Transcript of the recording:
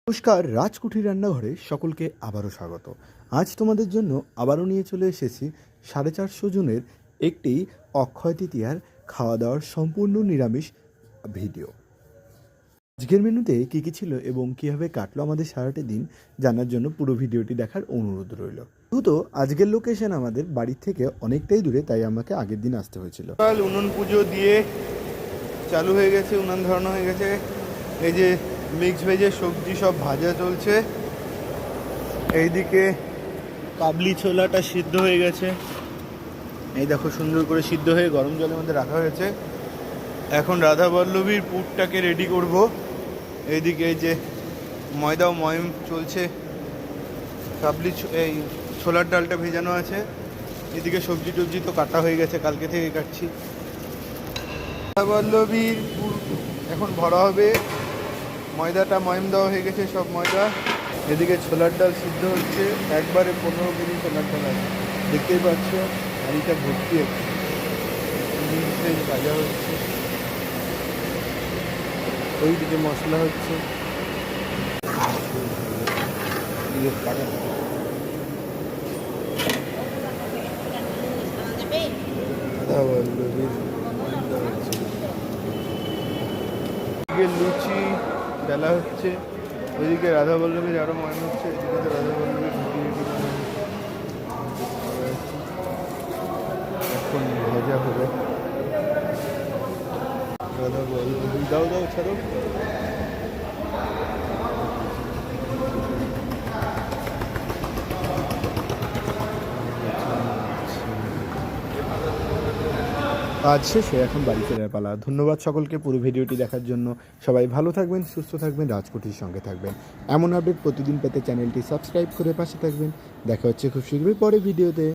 নমস্কার, রাজকুঠির রান্নাঘরে সকলকে আবারও স্বাগত। আজ তোমাদের জন্য আবারও নিয়ে চলে এসেছি 450 জনের একটি অক্ষয় তৃতীয়ার খাওয়া দাওয়ার সম্পূর্ণ নিরামিষ ভিডিও। আজকের মেনুতে কী কী ছিল এবং কীভাবে কাটলো আমাদের সারাটি দিন জানার জন্য পুরো ভিডিওটি দেখার অনুরোধ রইল। যেহেতু আজকের লোকেশন আমাদের বাড়ির থেকে অনেকটাই দূরে, তাই আমাকে আগের দিন আসতে হয়েছিল। কাল উনুন পুজো দিয়ে চালু হয়ে গেছে, উনান ধরানো হয়ে গেছে। এই যে মিক্স ভেজের সবজি সব ভাজা চলছে। এইদিকে কাবলি ছোলাটা সিদ্ধ হয়ে গেছে, এই দেখো সুন্দর করে সিদ্ধ হয়ে গরম জলের মধ্যে রাখা হয়েছে। এখন রাধা বল্লভীর পুরটাকে রেডি করব। এইদিকে এই যে ময়দা ও ময়ম চলছে, এই ছোলার ডালটা ভেজানো আছে। এদিকে সবজি টবজি তো কাটা হয়ে গেছে, কালকে থেকে কাটছি। রাধা বল্লভীর পুর এখন ভরা হবে। ময়দাটা ময়ম দেওয়া হয়ে গেছে, সব ময়দা। এদিকে ছোলার ডাল সিদ্ধ হচ্ছে, একবারে 15 কেজি ছোলার ডাল আছে, দেখতেই পাচ্ছ। হাঁড়িটা ভর্তি হচ্ছে, ভাজা হচ্ছে। ওইদিকে মশলা হচ্ছে। লুচি বেলা হচ্ছে, ওইদিকে রাধা বল্লভীর আরো ময়ন হচ্ছে, এদিকে তো রাধা বল্লভীর এখন ভাজা হবে। রাধা বল্লভী দাও দাও ছাড়ো। কাজ শেষে এখন বাড়ি ফেরার পালা। ধন্যবাদ সকলকে পুরো ভিডিওটি দেখার জন্য। সবাই ভালো থাকবেন, সুস্থ থাকবেন, রাজকুঠির সঙ্গে থাকবেন। এমন আপডেট প্রতিদিন পেতে চ্যানেলটি সাবস্ক্রাইব করে পাশে থাকবেন। দেখা হচ্ছে খুব শীঘ্রই পরে ভিডিওতে।